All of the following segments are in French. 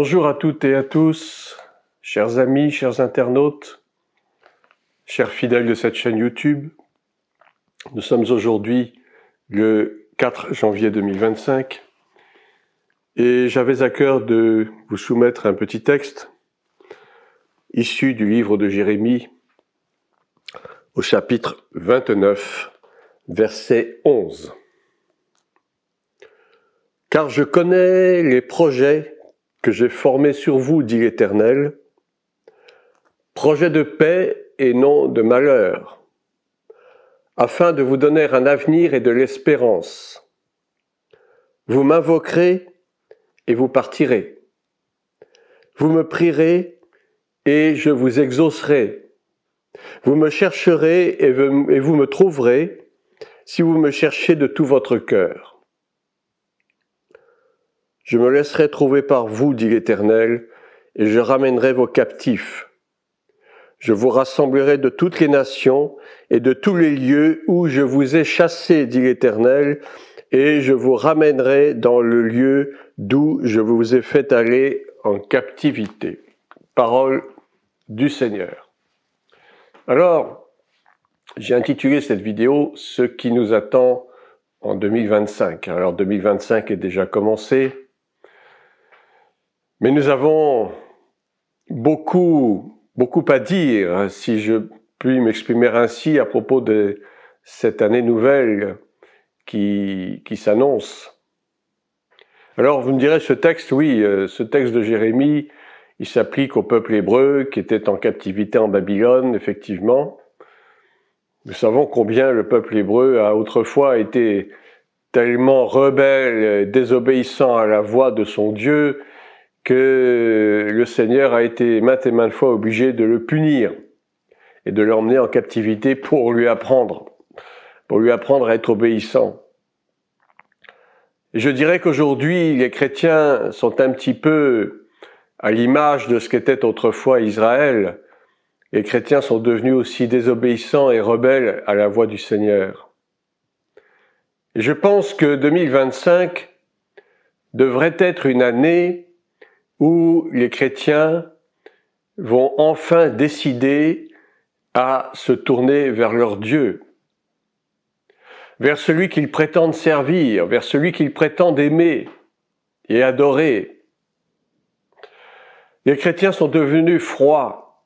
Bonjour à toutes et à tous, chers amis, chers internautes, chers fidèles de cette chaîne YouTube. Nous sommes aujourd'hui le 4 janvier 2025 et j'avais à cœur de vous soumettre un petit texte issu du livre de Jérémie au chapitre 29, verset 11. « Car je connais les projets que j'ai formés sur vous, dit l'Éternel, projets de paix et non de malheur, afin de vous donner un avenir et de l'espérance. Vous m'invoquerez et vous partirez. Vous me prierez et je vous exaucerai. Vous me chercherez et vous me trouverez si vous me cherchez de tout votre cœur. Je me laisserai trouver par vous, dit l'Éternel, et je ramènerai vos captifs. Je vous rassemblerai de toutes les nations et de tous les lieux où je vous ai chassés, dit l'Éternel, et je vous ramènerai dans le lieu d'où je vous ai fait aller en captivité. » Parole du Seigneur. Alors, j'ai intitulé cette vidéo « Ce qui nous attend en 2025 ». Alors 2025 est déjà commencé, mais nous avons beaucoup à dire, si je puis m'exprimer ainsi, à propos de cette année nouvelle qui s'annonce. Alors vous me direz, ce texte, oui, ce texte de Jérémie, il s'applique au peuple hébreu qui était en captivité en Babylone, effectivement. Nous savons combien le peuple hébreu a autrefois été tellement rebelle, désobéissant à la voix de son Dieu, que le Seigneur a été maintes et maintes fois obligé de le punir et de l'emmener en captivité pour lui apprendre à être obéissant. Et je dirais qu'aujourd'hui, les chrétiens sont un petit peu à l'image de ce qu'était autrefois Israël. Les chrétiens sont devenus aussi désobéissants et rebelles à la voix du Seigneur. Et je pense que 2025 devrait être une année où les chrétiens vont enfin décider à se tourner vers leur Dieu, vers celui qu'ils prétendent servir, vers celui qu'ils prétendent aimer et adorer. Les chrétiens sont devenus froids.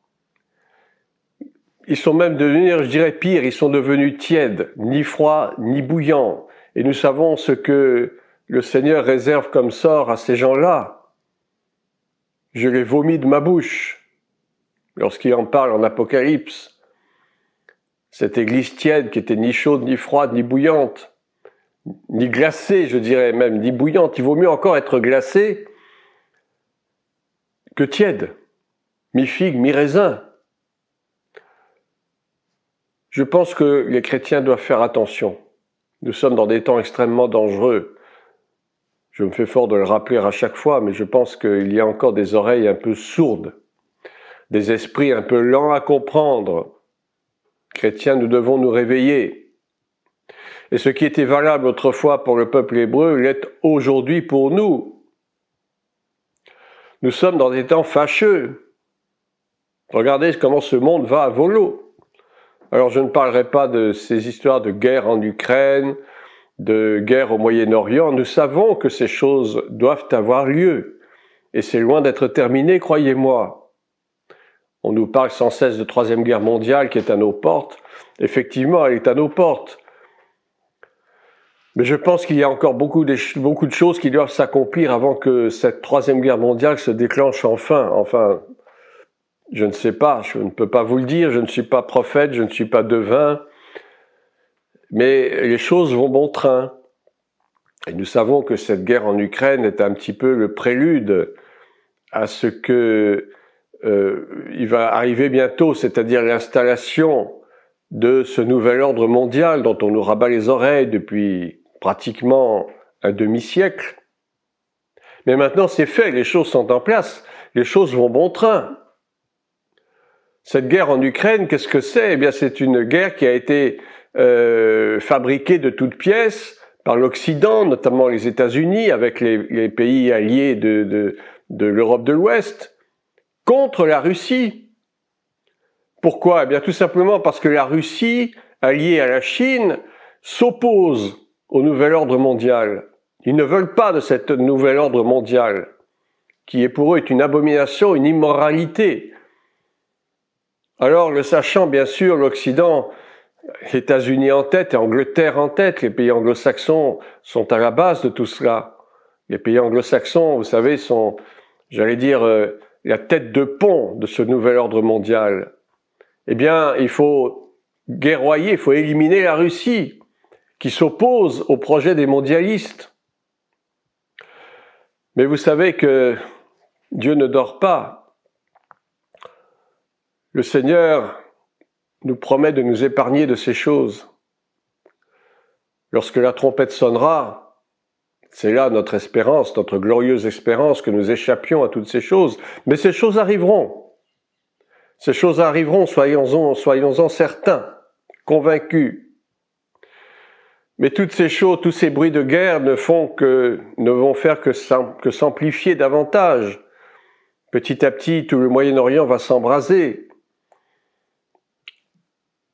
Ils sont même devenus, je dirais pire, ils sont devenus tièdes, ni froids, ni bouillants. Et nous savons ce que le Seigneur réserve comme sort à ces gens-là. Je les vomis de ma bouche, lorsqu'il en parle en Apocalypse. Cette église tiède qui était ni chaude, ni froide, ni bouillante, ni glacée, je dirais même, ni bouillante. Il vaut mieux encore être glacée que tiède, mi-figue, mi-raisin. Je pense que les chrétiens doivent faire attention. Nous sommes dans des temps extrêmement dangereux. Je me fais fort de le rappeler à chaque fois, mais je pense qu'il y a encore des oreilles un peu sourdes, des esprits un peu lents à comprendre. Chrétiens, nous devons nous réveiller. Et ce qui était valable autrefois pour le peuple hébreu l'est aujourd'hui pour nous. Nous sommes dans des temps fâcheux. Regardez comment ce monde va à volo. Alors je ne parlerai pas de ces histoires de guerre en Ukraine, de guerre au Moyen-Orient. Nous savons que ces choses doivent avoir lieu. Et c'est loin d'être terminé, croyez-moi. On nous parle sans cesse de Troisième Guerre mondiale qui est à nos portes. Effectivement, elle est à nos portes. Mais je pense qu'il y a encore beaucoup de choses qui doivent s'accomplir avant que cette Troisième Guerre mondiale se déclenche enfin. Enfin, je ne sais pas, je ne peux pas vous le dire, je ne suis pas prophète, je ne suis pas devin. Mais les choses vont bon train. Et nous savons que cette guerre en Ukraine est un petit peu le prélude à ce que il va arriver bientôt, c'est-à-dire l'installation de ce nouvel ordre mondial dont on nous rabat les oreilles depuis pratiquement un demi-siècle. Mais maintenant c'est fait, les choses sont en place, les choses vont bon train. Cette guerre en Ukraine, qu'est-ce que c'est ? Eh bien, c'est une guerre qui a été fabriquée de toutes pièces par l'Occident, notamment les États-Unis, avec les pays alliés de de l'Europe de l'Ouest, contre la Russie. Pourquoi? Eh bien, tout simplement parce que la Russie, alliée à la Chine, s'oppose au nouvel ordre mondial. Ils ne veulent pas de cet nouvel ordre mondial, qui est pour eux une abomination, une immoralité. Alors, le sachant, bien sûr, l'Occident, États-Unis en tête et Angleterre en tête, les pays anglo-saxons sont à la base de tout cela. Les pays anglo-saxons, vous savez, sont, j'allais dire, la tête de pont de ce nouvel ordre mondial. Eh bien, il faut guerroyer, il faut éliminer la Russie, qui s'oppose au projet des mondialistes. Mais vous savez que Dieu ne dort pas. Le Seigneur nous promet de nous épargner de ces choses. Lorsque la trompette sonnera, c'est là notre espérance, notre glorieuse espérance, que nous échappions à toutes ces choses. Mais ces choses arriveront. Ces choses arriveront, soyons-en certains, convaincus. Mais toutes ces choses, tous ces bruits de guerre ne vont faire que s'amplifier davantage. Petit à petit, tout le Moyen-Orient va s'embraser.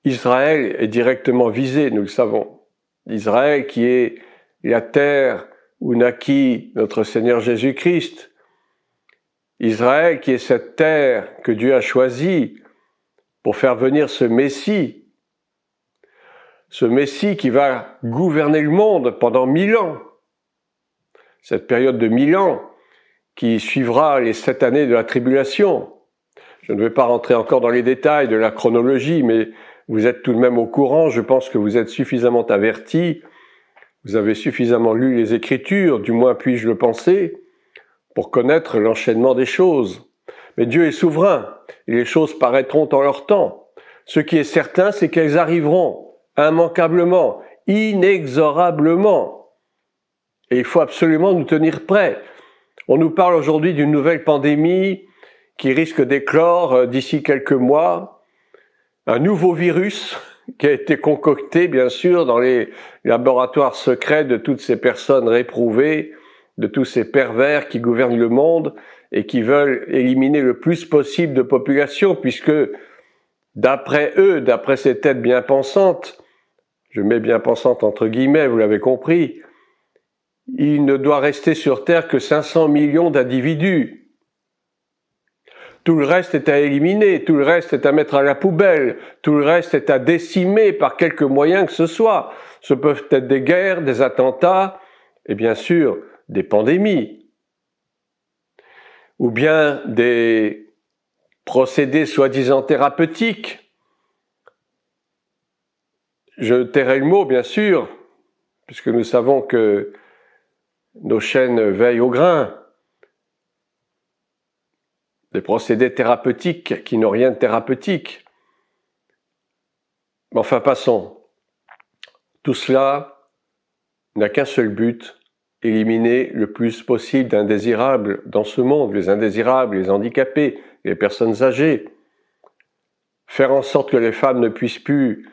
Israël est directement visé, nous le savons. Israël qui est la terre où naquit notre Seigneur Jésus-Christ. Israël qui est cette terre que Dieu a choisie pour faire venir ce Messie qui va gouverner le monde pendant 1000 ans. Cette période de 1000 ans qui suivra les 7 années de la tribulation. Je ne vais pas rentrer encore dans les détails de la chronologie, mais vous êtes tout de même au courant, je pense que vous êtes suffisamment avertis, vous avez suffisamment lu les Écritures, du moins puis-je le penser, pour connaître l'enchaînement des choses. Mais Dieu est souverain, et les choses paraîtront en leur temps. Ce qui est certain, c'est qu'elles arriveront immanquablement, inexorablement. Et il faut absolument nous tenir prêts. On nous parle aujourd'hui d'une nouvelle pandémie qui risque d'éclore d'ici quelques mois, un nouveau virus qui a été concocté, bien sûr, dans les laboratoires secrets de toutes ces personnes réprouvées, de tous ces pervers qui gouvernent le monde et qui veulent éliminer le plus possible de population, puisque d'après eux, d'après ces têtes bien pensantes, je mets bien pensantes entre guillemets, vous l'avez compris, il ne doit rester sur Terre que 500 millions d'individus. Tout le reste est à éliminer, tout le reste est à mettre à la poubelle, tout le reste est à décimer par quelque moyen que ce soit. Ce peuvent être des guerres, des attentats, et bien sûr, des pandémies. Ou bien des procédés soi-disant thérapeutiques. Je tairai le mot, bien sûr, puisque nous savons que nos chaînes veillent au grain. Des procédés thérapeutiques qui n'ont rien de thérapeutique. Mais enfin, passons. Tout cela n'a qu'un seul but, éliminer le plus possible d'indésirables dans ce monde, les indésirables, les handicapés, les personnes âgées. Faire en sorte que les femmes ne puissent plus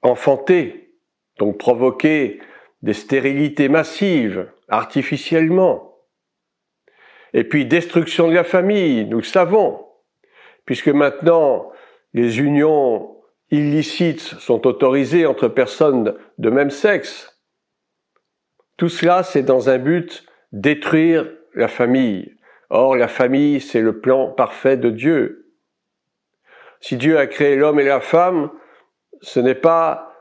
enfanter, donc provoquer des stérilités massives, artificiellement. Et puis destruction de la famille, nous le savons, puisque maintenant les unions illicites sont autorisées entre personnes de même sexe. Tout cela, c'est dans un but détruire la famille. Or, la famille, c'est le plan parfait de Dieu. Si Dieu a créé l'homme et la femme, ce n'est pas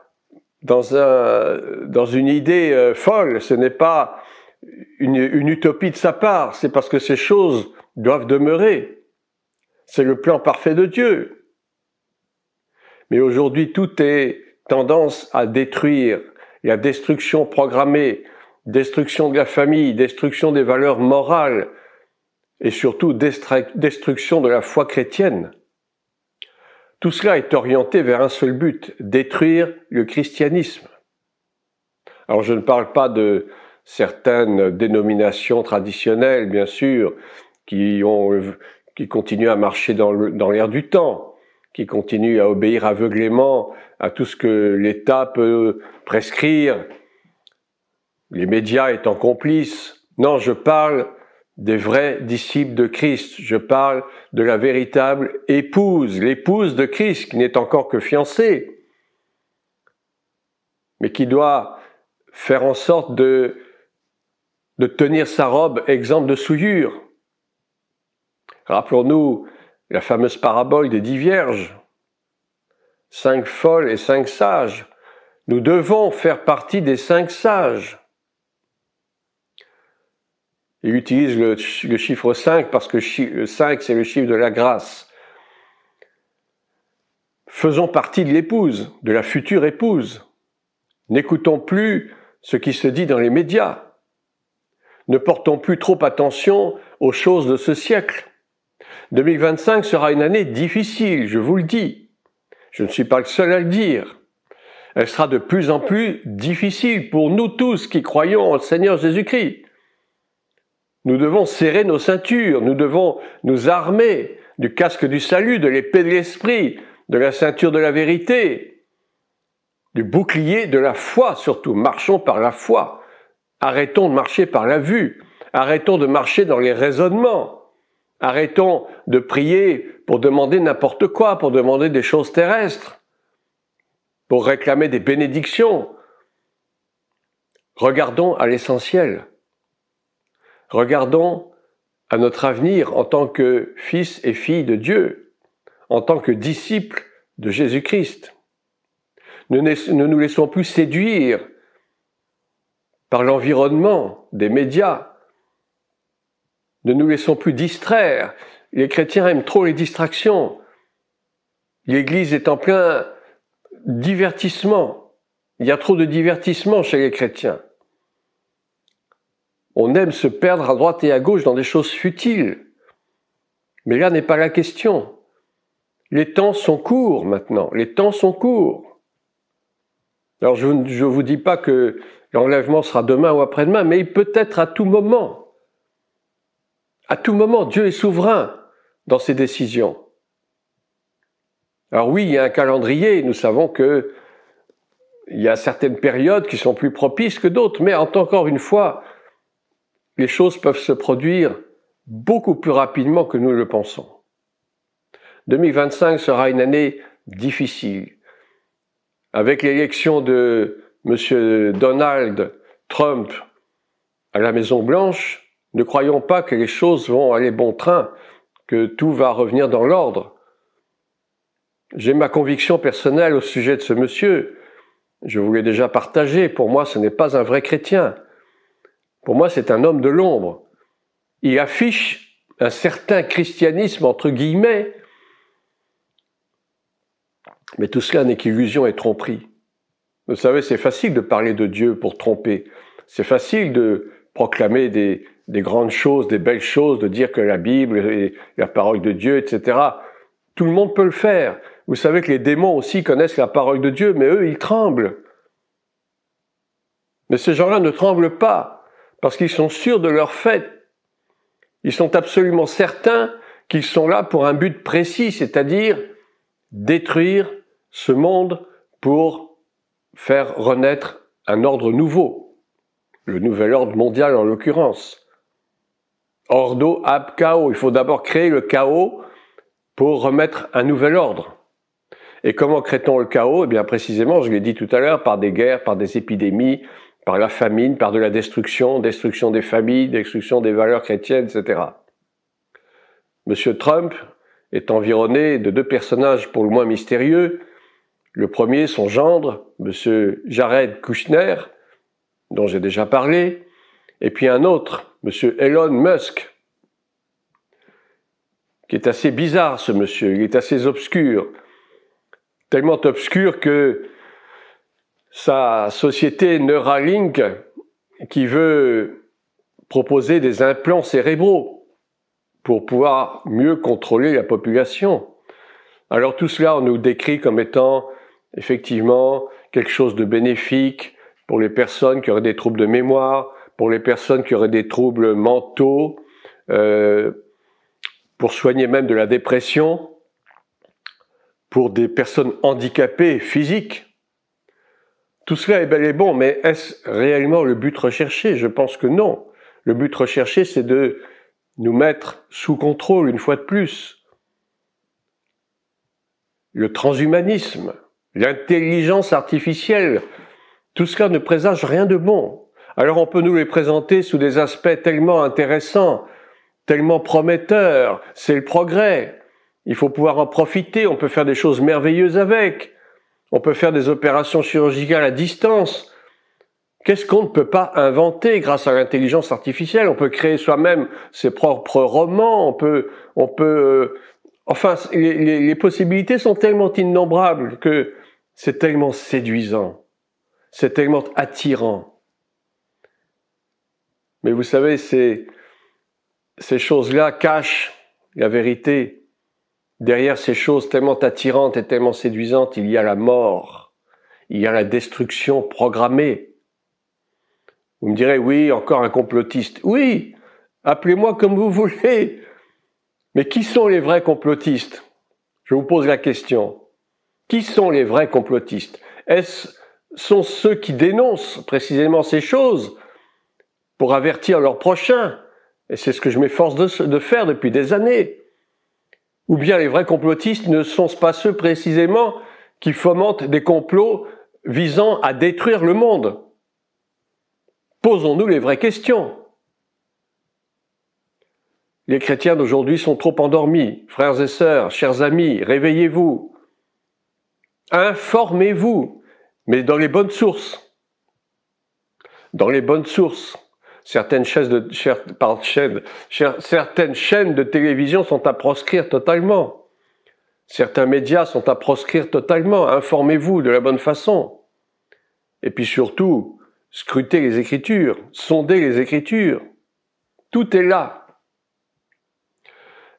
dans une idée folle, ce n'est pas une utopie de sa part, c'est parce que ces choses doivent demeurer. C'est le plan parfait de Dieu. Mais aujourd'hui, tout est tendance à détruire, la destruction programmée, destruction de la famille, destruction des valeurs morales et surtout destruction de la foi chrétienne. Tout cela est orienté vers un seul but, détruire le christianisme. Alors je ne parle pas de certaines dénominations traditionnelles, bien sûr, qui continuent à marcher dans l'air du temps, qui continuent à obéir aveuglément à tout ce que l'État peut prescrire, les médias étant complices. Non, je parle des vrais disciples de Christ. Je parle de la véritable épouse, l'épouse de Christ, qui n'est encore que fiancée, mais qui doit faire en sorte de tenir sa robe exempte de souillure. Rappelons-nous la fameuse parabole des 10 vierges, 5 folles et 5 sages. Nous devons faire partie des 5 sages. Il utilise le chiffre 5 parce que le 5, c'est le chiffre de la grâce. Faisons partie de l'épouse, de la future épouse. N'écoutons plus ce qui se dit dans les médias. Ne portons plus trop attention aux choses de ce siècle. 2025 sera une année difficile, je vous le dis. Je ne suis pas le seul à le dire. Elle sera de plus en plus difficile pour nous tous qui croyons au Seigneur Jésus-Christ. Nous devons serrer nos ceintures, nous devons nous armer du casque du salut, de l'épée de l'esprit, de la ceinture de la vérité, du bouclier de la foi surtout. Marchons par la foi. Arrêtons de marcher par la vue. Arrêtons de marcher dans les raisonnements. Arrêtons de prier pour demander n'importe quoi, pour demander des choses terrestres, pour réclamer des bénédictions. Regardons à l'essentiel. Regardons à notre avenir en tant que fils et filles de Dieu, en tant que disciples de Jésus-Christ. Ne nous laissons plus séduire par l'environnement des médias. Ne nous laissons plus distraire. Les chrétiens aiment trop les distractions. L'Église est en plein divertissement. Il y a trop de divertissement chez les chrétiens. On aime se perdre à droite et à gauche dans des choses futiles. Mais là n'est pas la question. Les temps sont courts maintenant. Les temps sont courts. Alors je ne vous dis pas que l'enlèvement sera demain ou après-demain, mais il peut être à tout moment. À tout moment, Dieu est souverain dans ses décisions. Alors oui, il y a un calendrier. Nous savons qu'il y a certaines périodes qui sont plus propices que d'autres, mais encore une fois, les choses peuvent se produire beaucoup plus rapidement que nous le pensons. 2025 sera une année difficile. Avec l'élection de M. Donald Trump à la Maison-Blanche, ne croyons pas que les choses vont aller bon train, que tout va revenir dans l'ordre. J'ai ma conviction personnelle au sujet de ce monsieur. Je vous l'ai déjà partagé. Pour moi, ce n'est pas un vrai chrétien. Pour moi, c'est un homme de l'ombre. Il affiche un certain christianisme, entre guillemets, mais tout cela n'est qu'illusion et tromperie. Vous savez, c'est facile de parler de Dieu pour tromper. C'est facile de proclamer des grandes choses, des belles choses, de dire que la Bible est la parole de Dieu, etc. Tout le monde peut le faire. Vous savez que les démons aussi connaissent la parole de Dieu, mais eux, ils tremblent. Mais ces gens-là ne tremblent pas, parce qu'ils sont sûrs de leur fait. Ils sont absolument certains qu'ils sont là pour un but précis, c'est-à-dire détruire ce monde pour faire renaître un ordre nouveau, le nouvel ordre mondial en l'occurrence. Ordo ab chaos, il faut d'abord créer le chaos pour remettre un nouvel ordre. Et comment crée-t-on le chaos? Eh bien précisément, je l'ai dit tout à l'heure, par des guerres, par des épidémies, par la famine, par de la destruction des familles, destruction des valeurs chrétiennes, etc. Monsieur Trump est environné de 2 personnages pour le moins mystérieux. Le premier, son gendre, Monsieur Jared Kushner, dont j'ai déjà parlé, et puis un autre, Monsieur Elon Musk, qui est assez bizarre ce monsieur, il est assez obscur, tellement obscur que sa société Neuralink, qui veut proposer des implants cérébraux pour pouvoir mieux contrôler la population. Alors tout cela, on nous décrit comme étant effectivement quelque chose de bénéfique pour les personnes qui auraient des troubles de mémoire, pour les personnes qui auraient des troubles mentaux, pour soigner même de la dépression, pour des personnes handicapées physiques. Tout cela est bel et bon, mais est-ce réellement le but recherché? Je pense que non. Le but recherché, c'est de nous mettre sous contrôle une fois de plus. Le transhumanisme, l'intelligence artificielle, tout cela ne présage rien de bon. Alors on peut nous les présenter sous des aspects tellement intéressants, tellement prometteurs, c'est le progrès. Il faut pouvoir en profiter, on peut faire des choses merveilleuses avec. On peut faire des opérations chirurgicales à distance. Qu'est-ce qu'on ne peut pas inventer grâce à l'intelligence artificielle? On peut créer soi-même ses propres romans, enfin, les possibilités sont tellement innombrables que c'est tellement séduisant, c'est tellement attirant. Mais vous savez, ces choses-là cachent la vérité. Derrière ces choses tellement attirantes et tellement séduisantes, il y a la mort, il y a la destruction programmée. Vous me direz, oui, encore un complotiste. Oui, appelez-moi comme vous voulez. Mais qui sont les vrais complotistes? Je vous pose la question. Qui sont les vrais complotistes? Sont ceux qui dénoncent précisément ces choses pour avertir leurs prochains? Et c'est ce que je m'efforce de faire depuis des années. Ou bien les vrais complotistes ne sont pas ceux précisément qui fomentent des complots visant à détruire le monde? Posons-nous les vraies questions. Les chrétiens d'aujourd'hui sont trop endormis. Frères et sœurs, chers amis, réveillez-vous. Informez-vous, mais dans les bonnes sources. Dans les bonnes sources. Certaines chaînes de télévision sont à proscrire totalement. Certains médias sont à proscrire totalement. Informez-vous de la bonne façon. Et puis surtout, scrutez les Écritures, sondez les Écritures. Tout est là.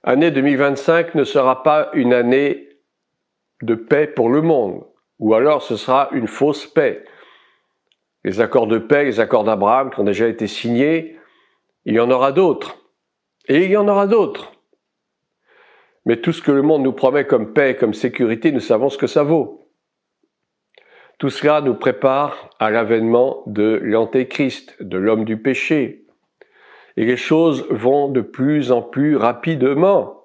Année 2025 ne sera pas une année de paix pour le monde, ou alors ce sera une fausse paix. Les accords de paix, les accords d'Abraham qui ont déjà été signés, il y en aura d'autres. Et il y en aura d'autres. Mais tout ce que le monde nous promet comme paix, comme sécurité, nous savons ce que ça vaut. Tout cela nous prépare à l'avènement de l'Antéchrist, de l'homme du péché. Et les choses vont de plus en plus rapidement.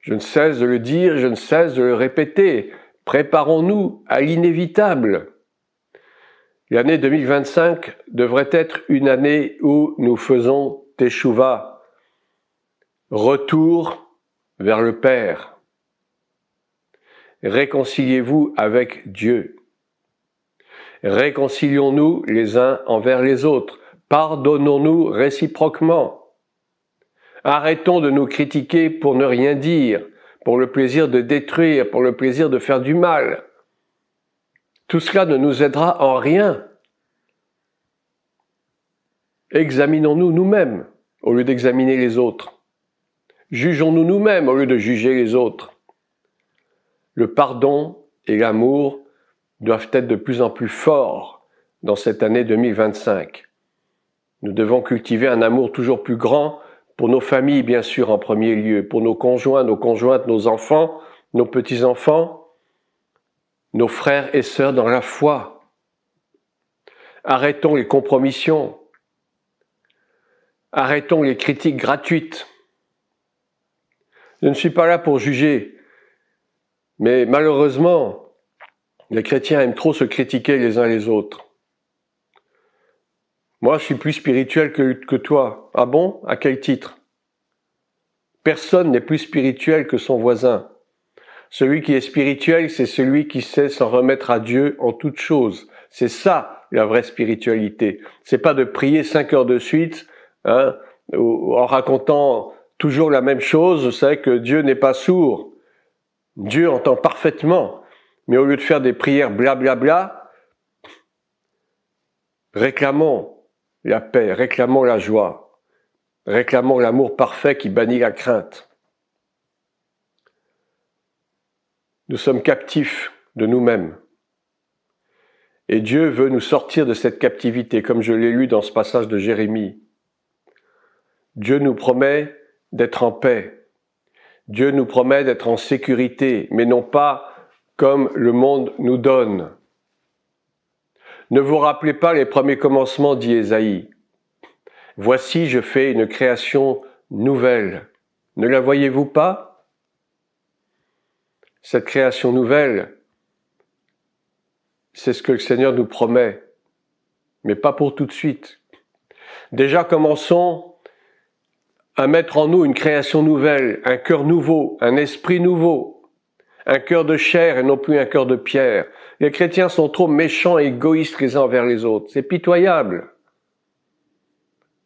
Je ne cesse de le dire, je ne cesse de le répéter. Préparons-nous à l'inévitable. L'année 2025 devrait être une année où nous faisons teshuva, retour vers le Père. Réconciliez-vous avec Dieu. Réconcilions-nous les uns envers les autres. Pardonnons-nous réciproquement. Arrêtons de nous critiquer pour ne rien dire, pour le plaisir de détruire, pour le plaisir de faire du mal. Tout cela ne nous aidera en rien. Examinons-nous nous-mêmes au lieu d'examiner les autres. Jugeons-nous nous-mêmes au lieu de juger les autres. Le pardon et l'amour doivent être de plus en plus forts dans cette année 2025. Nous devons cultiver un amour toujours plus grand pour nos familles, bien sûr, en premier lieu, pour nos conjoints, nos conjointes, nos enfants, nos petits-enfants, nos frères et sœurs dans la foi. Arrêtons les compromissions. Arrêtons les critiques gratuites. Je ne suis pas là pour juger, mais malheureusement, les chrétiens aiment trop se critiquer les uns les autres. Moi, je suis plus spirituel que toi. Ah bon? À quel titre? Personne n'est plus spirituel que son voisin. Celui qui est spirituel, c'est celui qui sait s'en remettre à Dieu en toutes choses. C'est ça, la vraie spiritualité. C'est pas de prier 5 heures de suite, en racontant toujours la même chose. Vous savez que Dieu n'est pas sourd. Dieu entend parfaitement. Mais au lieu de faire des prières blablabla, réclamons la paix, réclamons la joie, réclamons l'amour parfait qui bannit la crainte. Nous sommes captifs de nous-mêmes. Et Dieu veut nous sortir de cette captivité, comme je l'ai lu dans ce passage de Jérémie. Dieu nous promet d'être en paix. Dieu nous promet d'être en sécurité, mais non pas comme le monde nous donne. Ne vous rappelez pas les premiers commencements, dit Ésaïe. Voici, je fais une création nouvelle. Ne la voyez-vous pas? Cette création nouvelle, c'est ce que le Seigneur nous promet, mais pas pour tout de suite. Déjà, commençons à mettre en nous une création nouvelle, un cœur nouveau, un esprit nouveau, un cœur de chair et non plus un cœur de pierre. Les chrétiens sont trop méchants et égoïstes les uns envers les autres. C'est pitoyable.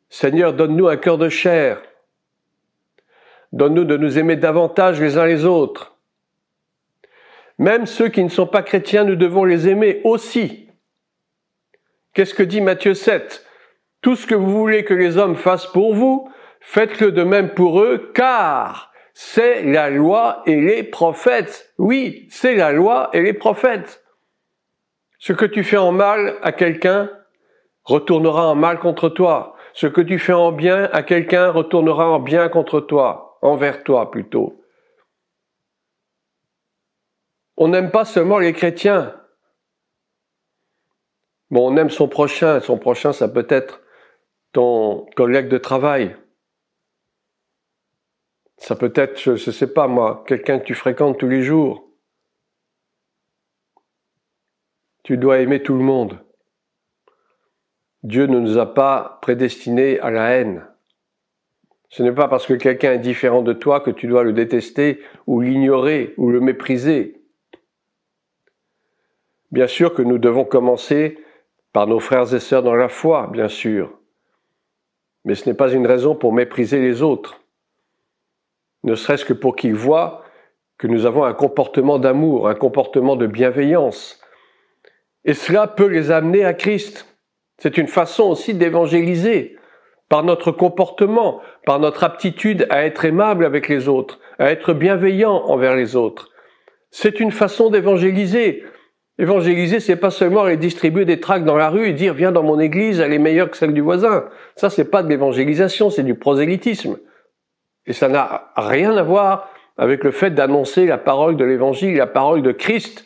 Seigneur, donne-nous un cœur de chair. Donne-nous de nous aimer davantage les uns les autres. Même ceux qui ne sont pas chrétiens, nous devons les aimer aussi. Qu'est-ce que dit Matthieu 7? Tout ce que vous voulez que les hommes fassent pour vous, faites-le de même pour eux, car c'est la loi et les prophètes. Oui, c'est la loi et les prophètes. Ce que tu fais en mal à quelqu'un retournera en mal contre toi. Ce que tu fais en bien à quelqu'un retournera en bien contre toi, envers toi plutôt. On n'aime pas seulement les chrétiens. Bon, on aime son prochain. Son prochain, ça peut être ton collègue de travail. Ça peut être, je ne sais pas moi, quelqu'un que tu fréquentes tous les jours. Tu dois aimer tout le monde. Dieu ne nous a pas prédestinés à la haine. Ce n'est pas parce que quelqu'un est différent de toi que tu dois le détester ou l'ignorer ou le mépriser. Bien sûr que nous devons commencer par nos frères et sœurs dans la foi, bien sûr. Mais ce n'est pas une raison pour mépriser les autres. Ne serait-ce que pour qu'ils voient que nous avons un comportement d'amour, un comportement de bienveillance. Et cela peut les amener à Christ. C'est une façon aussi d'évangéliser, par notre comportement, par notre aptitude à être aimable avec les autres, à être bienveillant envers les autres. C'est une façon d'évangéliser. Évangéliser, c'est pas seulement aller distribuer des tracts dans la rue et dire « viens dans mon église, elle est meilleure que celle du voisin ». Ça, c'est pas de l'évangélisation, c'est du prosélytisme. Et ça n'a rien à voir avec le fait d'annoncer la parole de l'évangile, la parole de Christ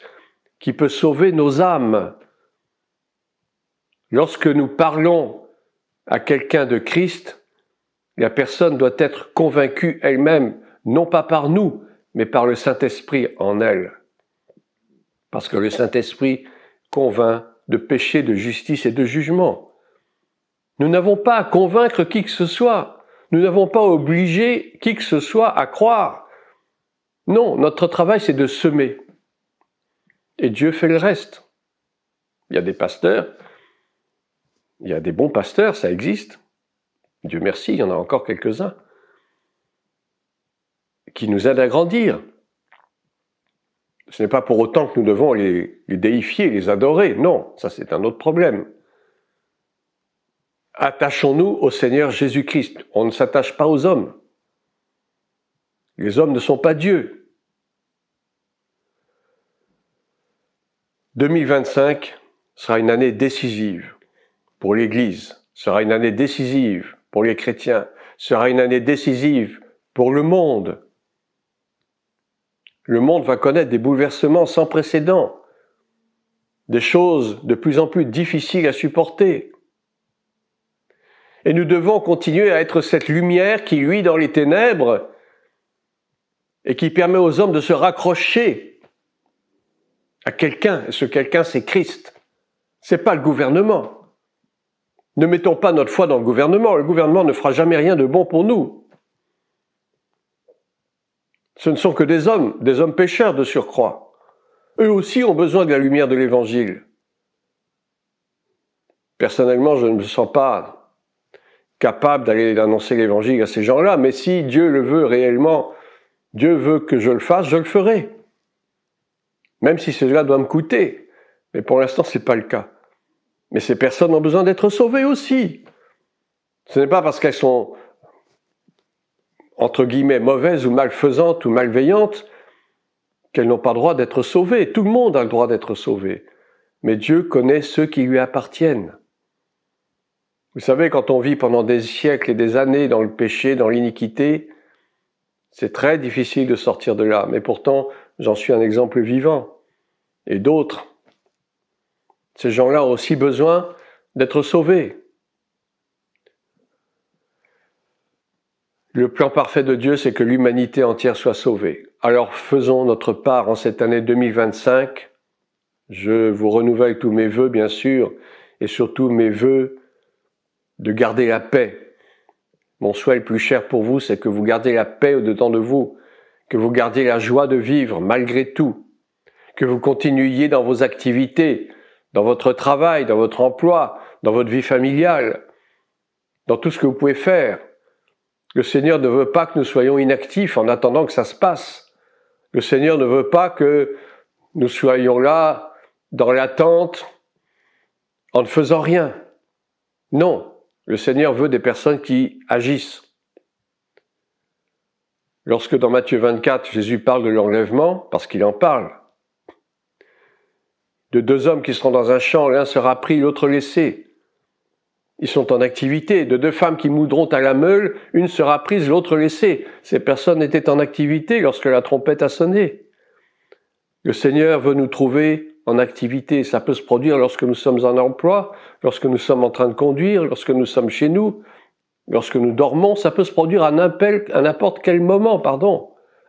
qui peut sauver nos âmes. Lorsque nous parlons à quelqu'un de Christ, la personne doit être convaincue elle-même, non pas par nous, mais par le Saint-Esprit en elle. Parce que le Saint-Esprit convainc de péché, de justice et de jugement. Nous n'avons pas à convaincre qui que ce soit. Nous n'avons pas à obliger qui que ce soit à croire. Non, notre travail, c'est de semer. Et Dieu fait le reste. Il y a des pasteurs, il y a des bons pasteurs, ça existe. Dieu merci, il y en a encore quelques-uns qui nous aident à grandir. Ce n'est pas pour autant que nous devons les déifier, les adorer. Non, ça c'est un autre problème. Attachons-nous au Seigneur Jésus-Christ. On ne s'attache pas aux hommes. Les hommes ne sont pas Dieu. 2025 sera une année décisive pour l'Église, sera une année décisive pour les chrétiens, sera une année décisive pour le monde. Le monde va connaître des bouleversements sans précédent, des choses de plus en plus difficiles à supporter. Et nous devons continuer à être cette lumière qui luit dans les ténèbres et qui permet aux hommes de se raccrocher à quelqu'un. Et ce quelqu'un, c'est Christ. C'est pas le gouvernement. Ne mettons pas notre foi dans le gouvernement. Le gouvernement ne fera jamais rien de bon pour nous. Ce ne sont que des hommes pécheurs de surcroît. Eux aussi ont besoin de la lumière de l'Évangile. Personnellement, je ne me sens pas capable d'aller annoncer l'Évangile à ces gens-là, mais si Dieu le veut réellement, Dieu veut que je le fasse, je le ferai. Même si cela doit me coûter. Mais pour l'instant, ce n'est pas le cas. Mais ces personnes ont besoin d'être sauvées aussi. Ce n'est pas parce qu'elles sont, entre guillemets, mauvaises ou malfaisantes ou malveillantes qu'elles n'ont pas droit d'être sauvées. Tout le monde a le droit d'être sauvé. Mais Dieu connaît ceux qui lui appartiennent. Vous savez, quand on vit pendant des siècles et des années dans le péché, dans l'iniquité, c'est très difficile de sortir de là. Mais pourtant, j'en suis un exemple vivant. Et d'autres. Ces gens-là ont aussi besoin d'être sauvés. Le plan parfait de Dieu, c'est que l'humanité entière soit sauvée. Alors faisons notre part en cette année 2025. Je vous renouvelle tous mes vœux, bien sûr, et surtout mes vœux de garder la paix. Mon souhait le plus cher pour vous, c'est que vous gardiez la paix au-dedans de vous, que vous gardiez la joie de vivre malgré tout, que vous continuiez dans vos activités, dans votre travail, dans votre emploi, dans votre vie familiale, dans tout ce que vous pouvez faire. Le Seigneur ne veut pas que nous soyons inactifs en attendant que ça se passe. Le Seigneur ne veut pas que nous soyons là, dans l'attente, en ne faisant rien. Non, le Seigneur veut des personnes qui agissent. Lorsque dans Matthieu 24, Jésus parle de l'enlèvement, parce qu'il en parle, de deux hommes qui seront dans un champ, l'un sera pris, l'autre laissé. Ils sont en activité. De deux femmes qui moudront à la meule, une sera prise, l'autre laissée. Ces personnes étaient en activité lorsque la trompette a sonné. Le Seigneur veut nous trouver en activité. Ça peut se produire lorsque nous sommes en emploi, lorsque nous sommes en train de conduire, lorsque nous sommes chez nous, lorsque nous dormons. Ça peut se produire à n'importe quel moment,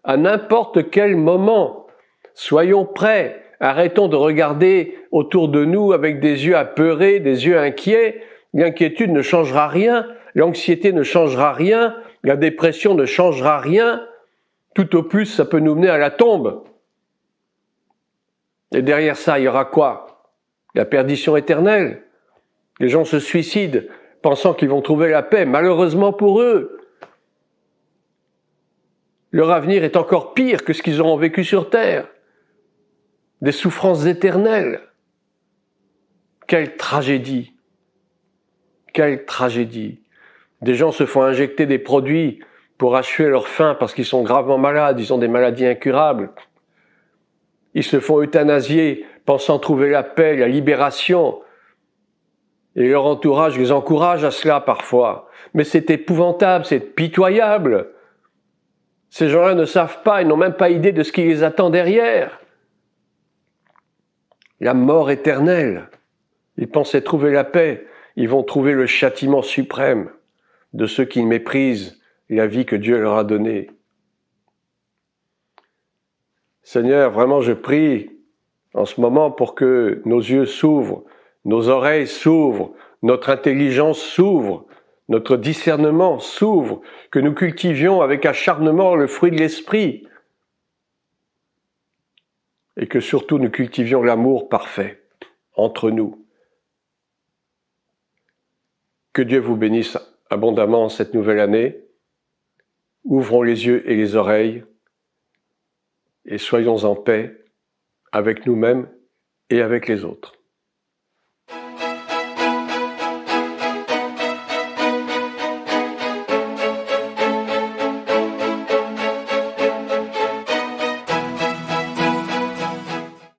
à n'importe quel moment. Soyons prêts. Arrêtons de regarder autour de nous avec des yeux apeurés, des yeux inquiets. L'inquiétude ne changera rien, l'anxiété ne changera rien, la dépression ne changera rien. Tout au plus, ça peut nous mener à la tombe. Et derrière ça, il y aura quoi? La perdition éternelle. Les gens se suicident, pensant qu'ils vont trouver la paix. Malheureusement pour eux, leur avenir est encore pire que ce qu'ils auront vécu sur terre. Des souffrances éternelles. Quelle tragédie! Quelle tragédie! Des gens se font injecter des produits pour achever leur faim parce qu'ils sont gravement malades, ils ont des maladies incurables. Ils se font euthanasier, pensant trouver la paix, la libération. Et leur entourage les encourage à cela parfois. Mais c'est épouvantable, c'est pitoyable. Ces gens-là ne savent pas, ils n'ont même pas idée de ce qui les attend derrière. La mort éternelle. Ils pensaient trouver la paix. Ils vont trouver le châtiment suprême de ceux qui méprisent la vie que Dieu leur a donnée. Seigneur, vraiment je prie en ce moment pour que nos yeux s'ouvrent, nos oreilles s'ouvrent, notre intelligence s'ouvre, notre discernement s'ouvre, que nous cultivions avec acharnement le fruit de l'esprit et que surtout nous cultivions l'amour parfait entre nous. Que Dieu vous bénisse abondamment cette nouvelle année. Ouvrons les yeux et les oreilles et soyons en paix avec nous-mêmes et avec les autres.